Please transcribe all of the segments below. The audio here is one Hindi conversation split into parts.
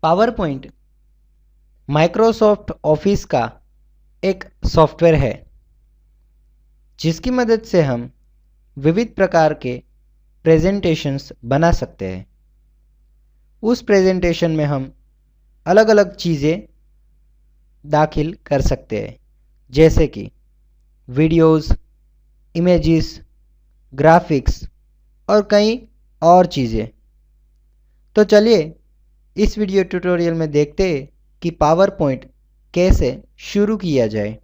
पावर पॉइंट माइक्रोसॉफ्ट ऑफिस का एक सॉफ्टवेयर है जिसकी मदद से हम विविध प्रकार के प्रेजेंटेशंस बना सकते हैं। उस प्रेजेंटेशन में हम अलग अलग चीज़ें दाखिल कर सकते हैं, जैसे कि वीडियोस, इमेजेस, ग्राफिक्स और कई और चीज़ें। तो चलिए इस वीडियो ट्यूटोरियल में देखते हैं कि पावर पॉइंट कैसे शुरू किया जाए।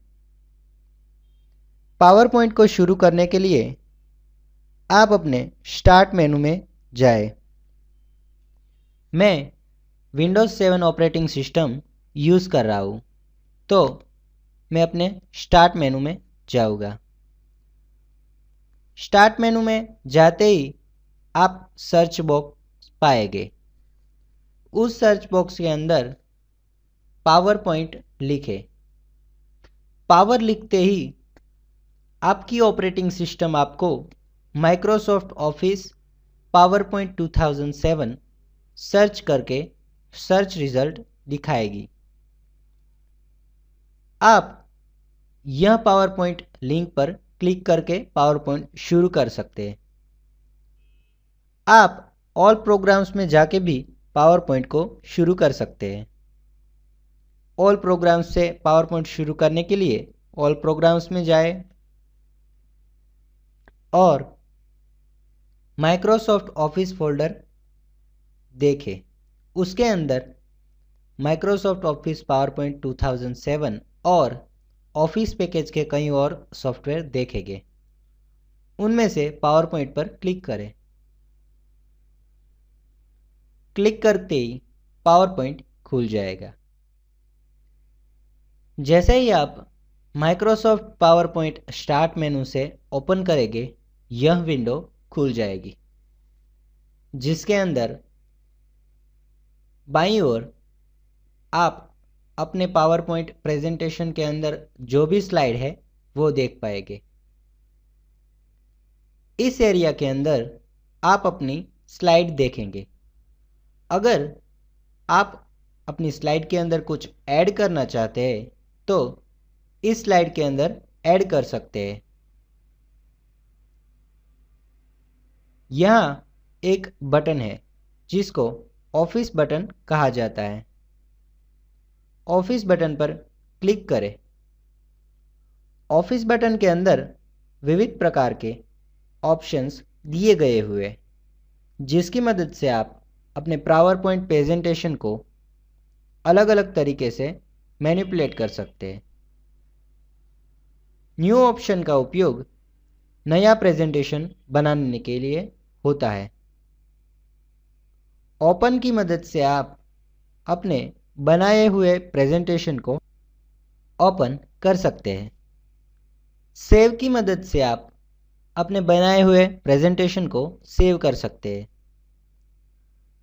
पावर पॉइंट को शुरू करने के लिए आप अपने स्टार्ट मेनू में जाएं। मैं विंडोज़ 7 ऑपरेटिंग सिस्टम यूज़ कर रहा हूँ, तो मैं अपने स्टार्ट मेनू में जाऊँगा। स्टार्ट मेनू में जाते ही आप सर्च बॉक्स पाएंगे। उस सर्च बॉक्स के अंदर पावर पॉइंट लिखें। पावर लिखते ही आपकी ऑपरेटिंग सिस्टम आपको Microsoft office power point 2007 search करके सर्च रिजल्ट दिखाएगी। आप यह पावर पॉइंट लिंक पर क्लिक करके पावर पॉइंट शुरू कर सकते हैं। आप ऑल प्रोग्राम्स में जाके भी पावर पॉइंट को शुरू कर सकते हैं। ऑल प्रोग्राम्स से पावर पॉइंट शुरू करने के लिए ऑल प्रोग्राम्स में जाएं और माइक्रोसॉफ्ट ऑफिस फोल्डर देखें। उसके अंदर माइक्रोसॉफ्ट ऑफिस पावर पॉइंट 2007 और ऑफिस पैकेज के कई और सॉफ्टवेयर देखेंगे। उनमें से पावर पॉइंट पर क्लिक करें। क्लिक करते ही पावर पॉइंट खुल जाएगा। जैसे ही आप Microsoft power point start menu से ओपन करेंगे, यह विंडो खुल जाएगी, जिसके अंदर बाईं ओर आप अपने पावर पॉइंट प्रेजेंटेशन के अंदर जो भी स्लाइड है वो देख पाएंगे। इस एरिया के अंदर आप अपनी स्लाइड देखेंगे। अगर आप अपनी स्लाइड के अंदर कुछ ऐड करना चाहते हैं तो इस स्लाइड के अंदर ऐड कर सकते हैं। यहाँ एक बटन है जिसको ऑफिस बटन कहा जाता है। ऑफिस बटन पर क्लिक करें। ऑफिस बटन के अंदर विविध प्रकार के ऑप्शंस दिए गए हुए, जिसकी मदद से आप अपने पावर पॉइंट प्रेजेंटेशन को अलग अलग तरीके से मैनिपुलेट कर सकते हैं। न्यू ऑप्शन का उपयोग नया प्रेजेंटेशन बनाने के लिए होता है। ओपन की मदद से आप अपने बनाए हुए प्रेजेंटेशन को ओपन कर सकते हैं। सेव की मदद से आप अपने बनाए हुए प्रेजेंटेशन को सेव कर सकते हैं।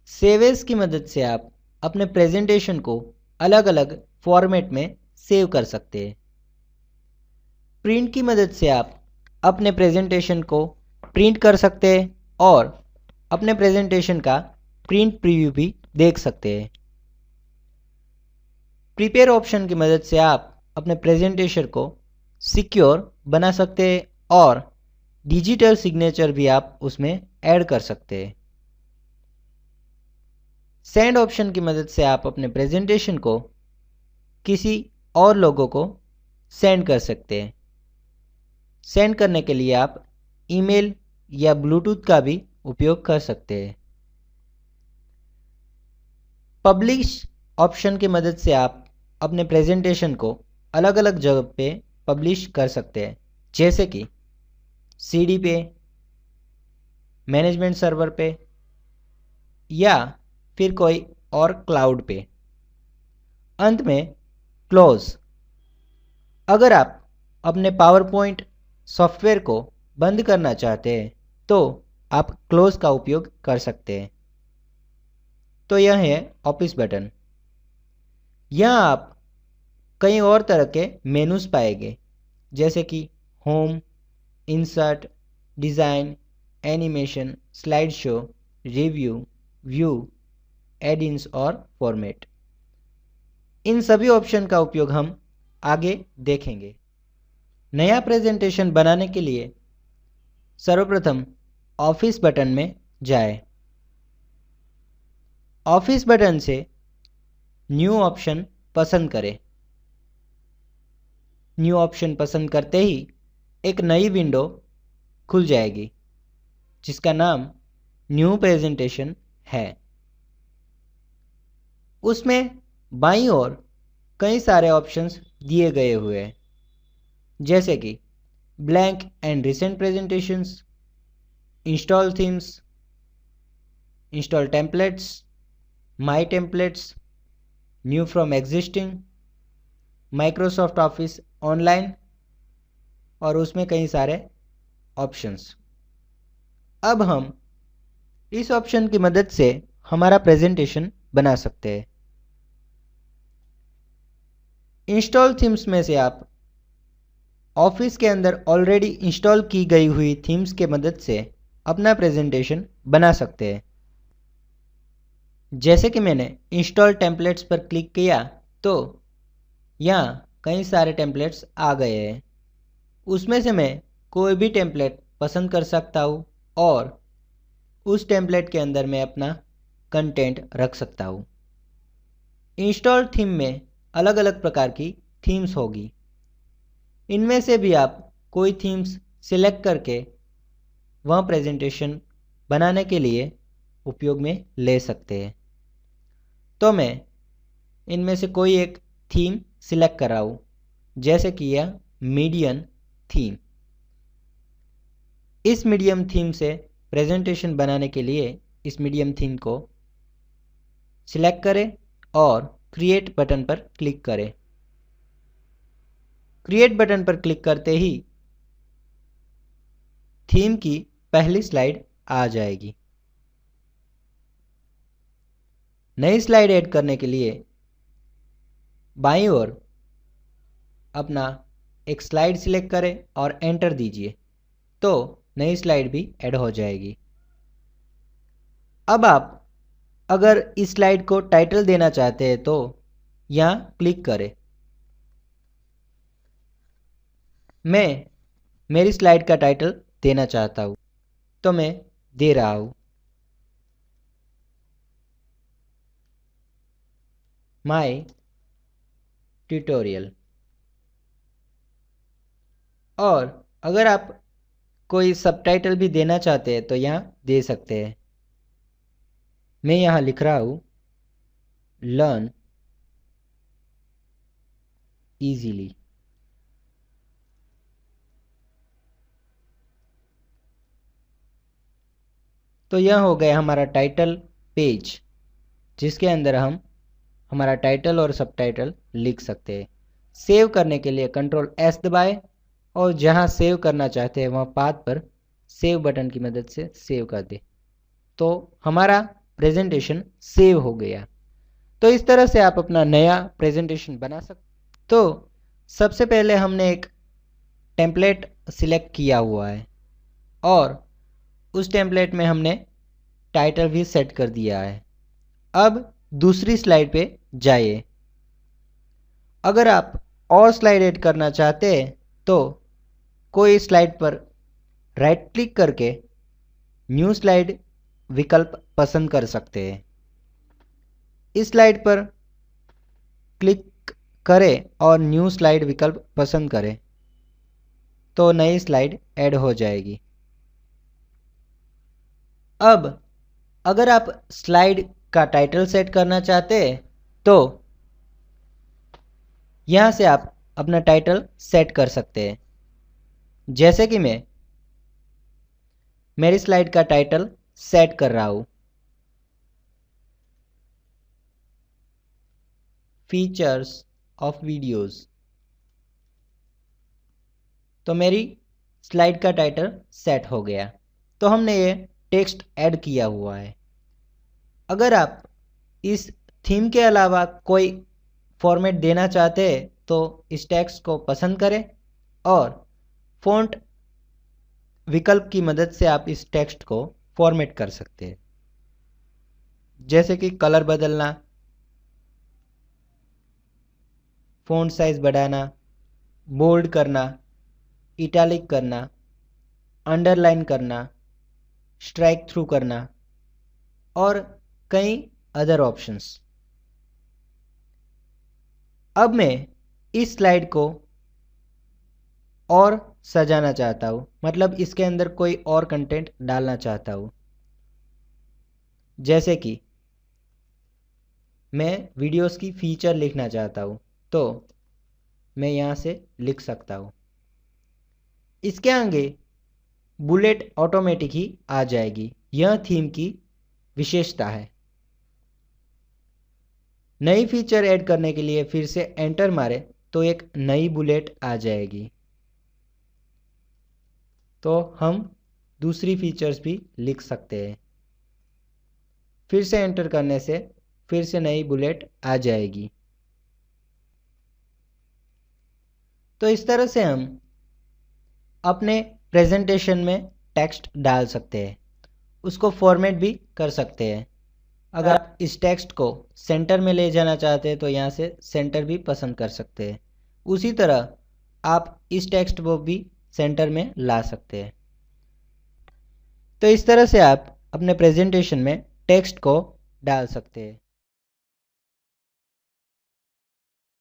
सेव एज की मदद से आप अपने प्रेजेंटेशन को अलग अलग फॉर्मेट में सेव कर सकते हैं। प्रिंट की मदद से आप अपने प्रेजेंटेशन को प्रिंट कर सकते हैं और अपने प्रेजेंटेशन का प्रिंट प्रीव्यू भी देख सकते हैं। प्रिपेयर ऑप्शन की मदद से आप अपने प्रेजेंटेशन को सिक्योर बना सकते हैं और डिजिटल सिग्नेचर भी आप उसमें ऐड कर सकते हैं। सेंड ऑप्शन की मदद से आप अपने प्रेजेंटेशन को किसी और लोगों को सेंड कर सकते हैं। सेंड करने के लिए आप ईमेल या ब्लूटूथ का भी उपयोग कर सकते हैं। पब्लिश ऑप्शन की मदद से आप अपने प्रेजेंटेशन को अलग अलग जगह पे पब्लिश कर सकते हैं, जैसे कि सीडी पे, मैनेजमेंट सर्वर पे या फिर कोई और क्लाउड पे। अंत में क्लोज। अगर आप अपने पावर पॉइंट सॉफ्टवेयर को बंद करना चाहते हैं तो आप क्लोज का उपयोग कर सकते हैं। तो यह है ऑफिस बटन। यहाँ आप कई और तरह के मेनूज पाएंगे, जैसे कि home, insert, design, animation, slide show, review, view, add ins और फॉर्मेट। इन सभी ऑप्शन का उपयोग हम आगे देखेंगे। नया प्रेजेंटेशन बनाने के लिए सर्वप्रथम ऑफिस बटन में जाएं। ऑफिस बटन से न्यू ऑप्शन पसंद करें। न्यू ऑप्शन पसंद करते ही एक नई विंडो खुल जाएगी जिसका नाम न्यू प्रेजेंटेशन है। उसमें बाईं ओर कई सारे ऑप्शंस दिए गए हुए हैं, जैसे कि blank and recent presentations, install themes, install templates, my templates, new from existing, Microsoft office online और उसमें कई सारे ऑप्शंस। अब हम इस ऑप्शन की मदद से हमारा प्रेजेंटेशन बना सकते हैं। इंस्टॉल थीम्स में से आप ऑफिस के अंदर ऑलरेडी इंस्टॉल की गई हुई थीम्स के मदद से अपना प्रेजेंटेशन बना सकते हैं। जैसे कि मैंने इंस्टॉल टेम्पलेट्स पर क्लिक किया तो यहाँ कई सारे टेम्पलेट्स आ गए हैं। उसमें से मैं कोई भी टेम्पलेट पसंद कर सकता हूँ और उस टेम्पलेट के अंदर मैं अपना कंटेंट रख सकता हूँ। इंस्टॉल थीम में अलग अलग प्रकार की थीम्स होगी। इनमें से भी आप कोई थीम्स सिलेक्ट करके वह प्रेजेंटेशन बनाने के लिए उपयोग में ले सकते हैं। तो मैं इनमें से कोई एक थीम सिलेक्ट कर रहा हूँ, जैसे कि यह मीडियम थीम। इस मीडियम थीम से प्रेजेंटेशन बनाने के लिए इस मीडियम थीम को सिलेक्ट करें और क्रिएट बटन पर क्लिक करें। क्रिएट बटन पर क्लिक करते ही थीम की पहली स्लाइड आ जाएगी। नई स्लाइड ऐड करने के लिए बाईं ओर अपना एक स्लाइड सिलेक्ट करें और एंटर दीजिए तो नई स्लाइड भी ऐड हो जाएगी। अब आप अगर इस स्लाइड को टाइटल देना चाहते हैं तो यहाँ क्लिक करें। मैं मेरी स्लाइड का टाइटल देना चाहता हूँ तो मैं दे रहा हूँ, माय ट्यूटोरियल। और अगर आप कोई सबटाइटल भी देना चाहते हैं तो यहाँ दे सकते हैं। मैं यहाँ लिख रहा हूँ लर्न इजीली। तो यह हो गया हमारा टाइटल पेज, जिसके अंदर हम हमारा टाइटल और सबटाइटल लिख सकते हैं। सेव करने के लिए कंट्रोल एस दबाएं और जहां सेव करना चाहते हैं वहां पाथ पर सेव बटन की मदद से सेव कर दें तो हमारा प्रेजेंटेशन सेव हो गया। तो इस तरह से आप अपना नया प्रेजेंटेशन बना सकते। तो सबसे पहले हमने एक टेम्पलेट सिलेक्ट किया हुआ है और उस टेम्पलेट में हमने टाइटल भी सेट कर दिया है। अब दूसरी स्लाइड पे जाइए। अगर आप और स्लाइड ऐड करना चाहते हैं तो कोई स्लाइड पर राइट क्लिक करके न्यू स्लाइड विकल्प पसंद कर सकते हैं। इस स्लाइड पर क्लिक करें और न्यू स्लाइड विकल्प पसंद करें तो नई स्लाइड ऐड हो जाएगी। अब अगर आप स्लाइड का टाइटल सेट करना चाहते हैं तो यहाँ से आप अपना टाइटल सेट कर सकते हैं। जैसे कि मैं मेरी स्लाइड का टाइटल सेट कर रहा हूँ, फीचर्स ऑफ वीडियोस। तो मेरी स्लाइड का टाइटल सेट हो गया। तो हमने ये टेक्स्ट ऐड किया हुआ है। अगर आप इस थीम के अलावा कोई फॉर्मेट देना चाहते हैं तो इस टेक्स्ट को पसंद करें और फ़ॉन्ट विकल्प की मदद से आप इस टेक्स्ट को फॉर्मेट कर सकते हैं, जैसे कि कलर बदलना, फ़ॉन्ट साइज़ बढ़ाना, बोल्ड करना, इटैलिक करना, अंडरलाइन करना, स्ट्राइक थ्रू करना और कई अदर ऑप्शंस। अब मैं इस स्लाइड को और सजाना चाहता हूँ, मतलब इसके अंदर कोई और कंटेंट डालना चाहता हूँ। जैसे कि मैं वीडियोस की फीचर लिखना चाहता हूँ, तो मैं यहाँ से लिख सकता हूँ। इसके आगे बुलेट ऑटोमेटिक ही आ जाएगी। यह थीम की विशेषता है। नई फीचर ऐड करने के लिए फिर से एंटर मारे तो एक नई बुलेट आ जाएगी। तो हम दूसरी फीचर्स भी लिख सकते हैं। फिर से एंटर करने से फिर से नई बुलेट आ जाएगी। तो इस तरह से हम अपने प्रेजेंटेशन में टेक्स्ट डाल सकते हैं, उसको फॉर्मेट भी कर सकते हैं। अगर आप इस टेक्स्ट को सेंटर में ले जाना चाहते हैं तो यहाँ से सेंटर भी पसंद कर सकते हैं। उसी तरह आप इस टेक्स्ट को भी सेंटर में ला सकते हैं। तो इस तरह से आप अपने प्रेजेंटेशन में टेक्स्ट को डाल सकते हैं।